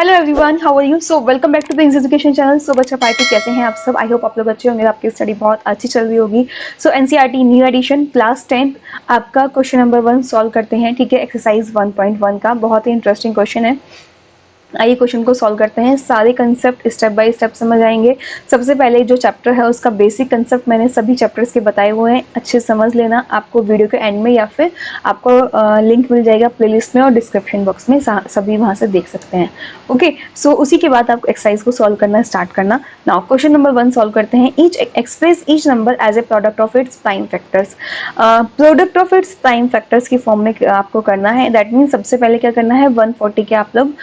Hello everyone, how are you? So welcome back to the education channel. So बच्चा party, कैसे हैं आप सब? आई होप आप लोग अच्छे होंगे, आपकी स्टडी बहुत अच्छी चल रही होगी। सो एनसीईआरटी न्यू एडिशन क्लास 10 आपका क्वेश्चन नंबर 1 सॉल्व करते हैं। ठीक है, एक्सरसाइज 1.1 का बहुत ही इंटरेस्टिंग क्वेश्चन है। आइए क्वेश्चन को सॉल्व करते हैं। सारे कंसेप्ट स्टेप बाय स्टेप समझ आएंगे। सबसे पहले जो चैप्टर है उसका बेसिक कंसेप्ट मैंने सभी चैप्टर्स के बताए हुए हैं, अच्छे समझ लेना। आपको वीडियो के एंड में या फिर आपको लिंक मिल जाएगा प्लेलिस्ट में और डिस्क्रिप्शन बॉक्स में, सभी वहां से देख सकते हैं। ओके, सो उसी के बाद आप एक्सरसाइज को सॉल्व करना स्टार्ट करना। नाउ क्वेश्चन नंबर 1 सॉल्व करते हैं। Each express each number as a product of its prime factors. Product of its prime factors की फॉर्म में आपको करना है। दैट मीन सबसे पहले क्या करना है, 140 के आप लोग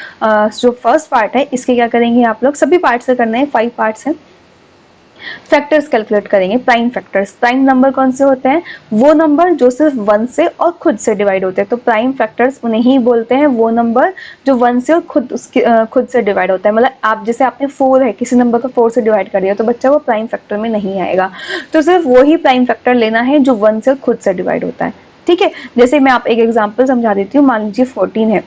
जो फर्स्ट पार्ट है इसके क्या करेंगे आप लोग, सभी पार्ट से करना है, 5 पार्ट्स हैं। फैक्टर्स कैलकुलेट करेंगे, प्राइम फैक्टर्स। प्राइम नंबर कौन से होते हैं? वो नंबर जो सिर्फ 1 से और खुद से डिवाइड होते हैं। तो प्राइम फैक्टर्स उन्हें ही बोलते हैं, वो नंबर जो 1 से और खुद से डिवाइड होता है। मतलब आप जैसे आपने 4 है, किसी नंबर को 4 से डिवाइड कर दिया तो बच्चा वो प्राइम फैक्टर में नहीं आएगा। तो सिर्फ वो ही प्राइम फैक्टर लेना है जो 1 से खुद से डिवाइड होता है। ठीक है, जैसे मैं आप एक एग्जाम्पल समझा देती हूँ। मान लीजिए 14 है,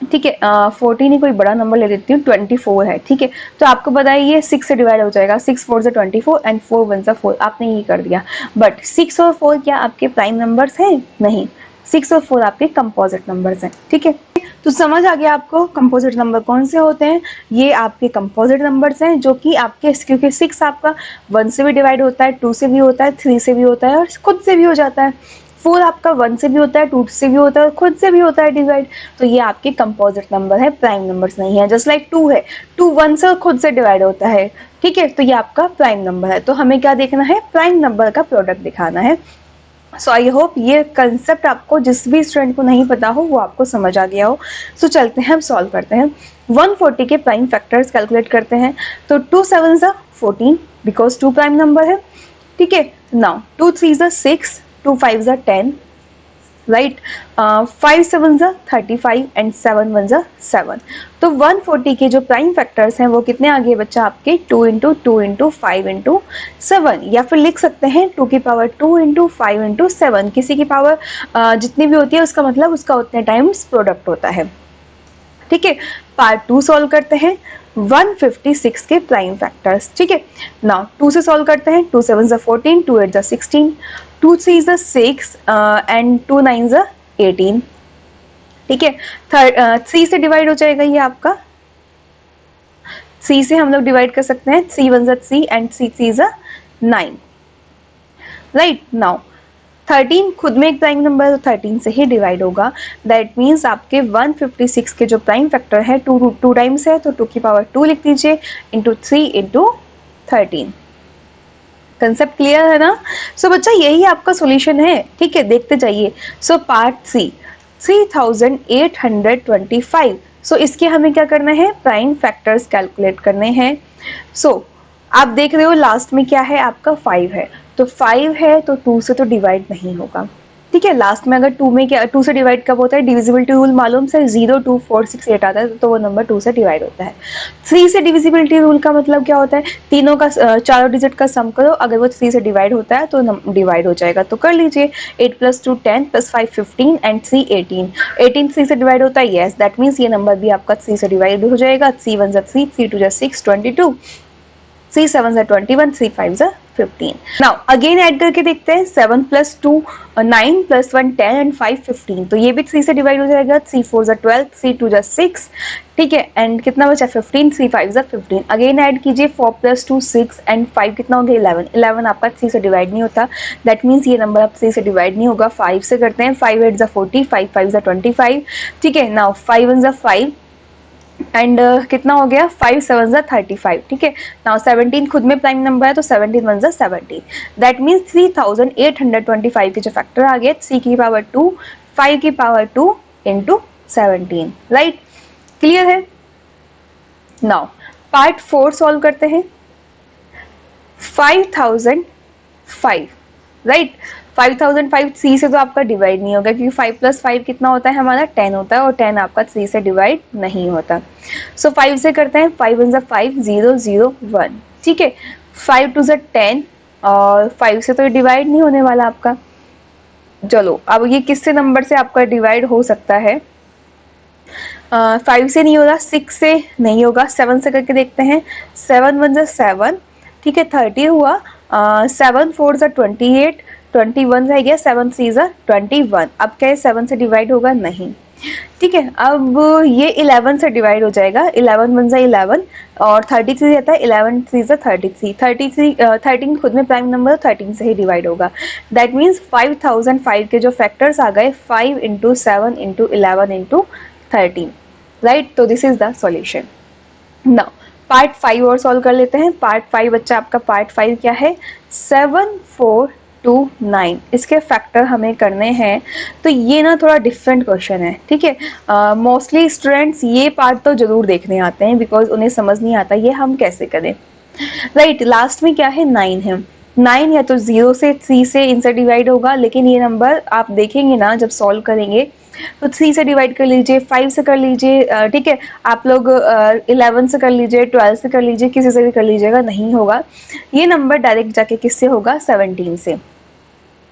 ठीक है, 14 ही कोई बड़ा नंबर ले लेती हूँ, 24 है। ठीक है, तो आपको बताइए ये 6 से डिवाइड हो जाएगा। 6 4 से 24 एंड 4 1 से 4, आपने ये कर दिया। बट 6 और 4 क्या आपके प्राइम नंबर्स हैं? नहीं, 6 और 4 आपके कंपोजिट नंबर्स हैं। ठीक है, तो समझ आ गया आपको कंपोजिट नंबर कौन से होते हैं। ये आपके कंपोजिट नंबर्स हैं जो कि आपके, क्योंकि 6 आपका 1 से भी डिवाइड होता है, 2 से भी होता है, 3 से भी होता है और खुद से भी हो जाता है। 4 आपका 1 से भी होता है, 2 से भी होता है और खुद से भी होता है डिवाइड। तो ये आपके कंपोजिट नंबर है, प्राइम नंबर्स नहीं है। जस्ट लाइक 2 है, 2 1 से और खुद से डिवाइड होता है। ठीक है, तो ये आपका प्राइम नंबर है। तो हमें क्या देखना है? प्राइम नंबर का प्रोडक्ट दिखाना है। सो आई होप ये कंसेप्ट आपको, जिस भी स्टूडेंट को नहीं पता हो, वो आपको समझ आ गया हो। सो चलते हैं, हम सॉल्व करते हैं। 140 के प्राइम फैक्टर्स कैलकुलेट करते हैं। तो 2 7 ज़ा 14 बिकॉज 2 प्राइम नंबर है। ठीक है, नाउ 2 3 ज़ा 6, 2 5 ज़ा 10, राइट। 5 7 ज़ा 35 एंड 7 1 ज़ा 7। तो 140 के जो प्राइम फैक्टर्स हैं वो कितने आ गए बच्चा आपके? 2 इंटू 2 इंटू 5 इंटू 7, या फिर लिख सकते हैं 2 की पावर 2 इंटू 5 इंटू 7। किसी की पावर जितनी भी होती है उसका मतलब उसका उतने टाइम्स प्रोडक्ट होता है। ठीक है, पार्ट 2 सॉल्व करते हैं। 156 के प्राइम फैक्टर्स। ठीक है, नाउ 2 से सॉल्व करते हैं। 2 7 ज़ा 14, 2 8 ज़ा 16, 2 3 ज़ा 6 एंड 2 9 ज़ा 18। ठीक है, 3 से डिवाइड हो जाएगा ये आपका। 3 से हम लोग डिवाइड कर सकते हैं, 3 1 ज़ा 3 एंड 3 3 ज़ा 9, राइट। नाउ 13 खुद में एक प्राइम नंबर है तो 13 से ही डिवाइड होगा। दैट मीन्स आपके 156 के जो प्राइम फैक्टर है, 2 टाइम्स है तो 2 की पावर 2 लिख दीजिए इंटू 3 इंटू 13। कंसेप्ट क्लियर है ना? सो बच्चा यही आपका सॉल्यूशन है। ठीक है, देखते जाइए। So part 3, 3825। सो इसके हमें क्या करना है? प्राइम फैक्टर्स कैलकुलेट करने हैं। सो आप देख रहे हो लास्ट में क्या है आपका? 5 है। तो 5 है तो 2 से तो डिवाइड नहीं होगा। ठीक है, लास्ट में अगर 2 में क्या, 2 से डिवाइड कब होता है? डिविजिबिलिटी रूल मालूम से 0 2 4 6 8 आता है तो वो नंबर 2 से डिवाइड होता है। 3 से डिविजिबिलिटी रूल का मतलब क्या होता है? तीनों का चारों डिजिट का सम करो, अगर वो 3 से डिवाइड होता है तो डिवाइड हो जाएगा। तो कर लीजिए, 8 + 2 10 + 5 15 एंड 3 18। 18 3 से डिवाइड होता है, यस, दैट मीन्स ये नंबर भी आपका 3 से डिवाइड हो जाएगा। 3 1 ज़ा 3, 3 2 ज़ा 6 22, 3 7 ज़ा 21, 3 5 ज़ा 15। नाउ अगेन ऐड करके देखते हैं। 7 + 2 9 + 1 10 एंड 5 15। तो ये भी 3 से डिवाइड हो जाएगा। 3 4 ज़ा 12, 3 2 ज़ा 6। ठीक है, एंड कितना बचा? 15, 3 5 ज़ा 15। अगेन ऐड कीजिए, 4 + 2 6 एंड 5 कितना हो गया? 11। 11 आपका 3 से डिवाइड नहीं होता, दैट मीन्स ये नंबर आप 3 से डिवाइड नहीं होगा। 5 से करते हैं। 5 8 ज़ा 40, 5 5 ज़ा 25। ठीक है, नाउ 5 1 ज़ा 5 एंड कितना हो गया? 5 7 ज़ा 35। ठीक है, नाउ 17 खुद में प्राइम नंबर है तो 17 1 ज़ा 17। दैट मीन्स 3825 के जो फैक्टर आ गए, 3 की पावर 2, 5 की पावर 2 इंटू 17, राइट। क्लियर है? नाउ पार्ट 4 सॉल्व करते हैं। 5005, राइट। 5005 3 से तो आपका डिवाइड नहीं होगा, क्योंकि 5 + 5 कितना होता है हमारा? 10 होता है और 10 आपका 3 से डिवाइड नहीं होता। सो 5 से करते हैं। 5 1 ज़ा 5, 0 0 1। ठीक है, 5 2 ज़ा 10 और 5 से तो डिवाइड नहीं होने वाला आपका। चलो अब ये किससे नंबर से आपका डिवाइड हो सकता है? 5 से नहीं होगा, 6 से नहीं होगा, 7 से करके देखते हैं। 7 वन जा 7, ठीक है, 30 हुआ। 7 4 जा 28, 21 रह गया, 7 3 जा 21। अब क्या है, 7 से डिवाइड होगा नहीं, ठीक है। अब ये 11 से डिवाइड हो जाएगा, 11 वन जा 11 और 33 रहता है, 11 3 जा 33, 33 13 खुद में प्राइम नंबर, 13 से ही डिवाइड होगा। दैट मीन्स 5005 के जो फैक्टर्स आ गए, 5 इंटू 7 इंटू 11 इंटू 13, राइट। तो this is the solution. Now part 5 और सॉल्व कर लेते हैं। पार्ट 5 बच्चा आपका, पार्ट 5 क्या है, 7 4 2 9, इसके फैक्टर हमें करने हैं। तो ये ना थोड़ा डिफरेंट क्वेश्चन है, ठीक है। मोस्टली स्टूडेंट्स ये पार्ट तो जरूर देखने आते हैं, बिकॉज उन्हें समझ नहीं आता ये हम कैसे करें, राइट। लास्ट में क्या है, 9 है। 9 या तो 0 से 3 से इनसे डिवाइड होगा, लेकिन ये नंबर आप देखेंगे ना जब सॉल्व करेंगे तो 3 से डिवाइड कर लीजिए, 5 से कर लीजिए, ठीक है। आप लोग 11 से कर लीजिए, 12 से कर लीजिए, किसी से भी कर लीजिएगा, नहीं होगा। ये नंबर डायरेक्ट जाके किससे होगा, 17 से,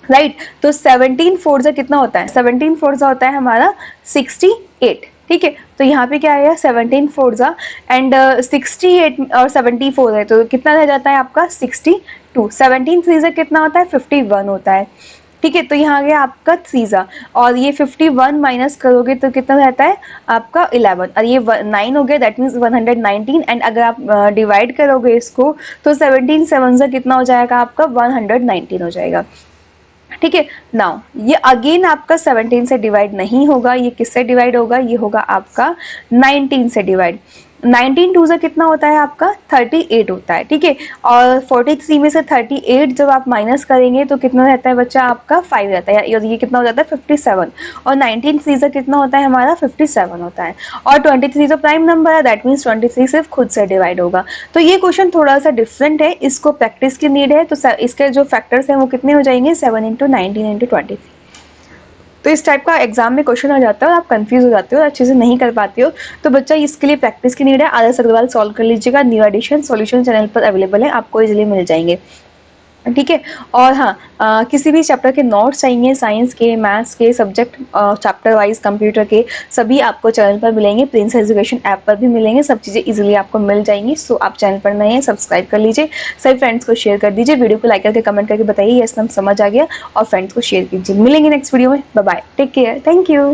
राइट। तो 17 फोर जा कितना होता है, 17 फोर जा होता है हमारा 68, ठीक है। तो यहाँ पे क्या आया, 17 फोर जा एंड 68 और 74 है, तो कितना रह जाता है आपका 62। 17 थ्री जा कितना होता है, 51 होता है, ठीक है। तो यहाँ आ गया आपका 3 जा, और ये 51 माइनस करोगे तो कितना रहता है आपका 11, और ये 9 हो गया, दैट मीन्स 119। एंड अगर आप डिवाइड करोगे इसको तो 17 7 जा कितना हो जाएगा आपका 119 हो जाएगा, ठीक है। नाउ ये अगेन आपका 17 से डिवाइड नहीं होगा, ये किससे डिवाइड होगा, ये होगा आपका 19 से डिवाइड। 19 टू से कितना होता है आपका 38 होता है, ठीक है। और 43 में से 38 जब आप माइनस करेंगे तो कितना रहता है बच्चा आपका 5 रहता है, और ये कितना हो जाता है 57। और 19 3 से कितना होता है हमारा 57 होता है, और 23 जो प्राइम नंबर है, दैट मीन्स 23 सिर्फ खुद से डिवाइड होगा। तो ये क्वेश्चन थोड़ा सा डिफरेंट है, इसको प्रैक्टिस की नीड है। तो इसके जो फैक्टर्स हैं वो कितने हो जाएंगे, 7 इंटू 19 इंटू 23। तो इस टाइप का एग्जाम में क्वेश्चन आ जाता है और आप कंफ्यूज हो जाते हो, अच्छे से नहीं कर पाते हो, तो बच्चा इसके लिए प्रैक्टिस की नीड है। आदर्श अग्रवाल सॉल्व कर लीजिएगा, न्यू एडिशन सॉल्यूशन चैनल पर अवेलेबल है, आपको इजीली मिल जाएंगे, ठीक है। और हाँ, किसी भी चैप्टर के नोट्स चाहिए, साइंस के, मैथ्स के, सब्जेक्ट चैप्टर वाइज, कंप्यूटर के, सभी आपको चैनल पर मिलेंगे, प्रिंस एजुकेशन ऐप पर भी मिलेंगे, सब चीज़ें इजीली आपको मिल जाएंगी। सो आप चैनल पर नए हैं, सब्सक्राइब कर लीजिए, सभी फ्रेंड्स को शेयर कर दीजिए, वीडियो को लाइक करके कमेंट करके बताइए यस मैम समझ आ गया, और फ्रेंड्स को शेयर कीजिए। मिलेंगे नेक्स्ट वीडियो में, bye bye, take care, thank you.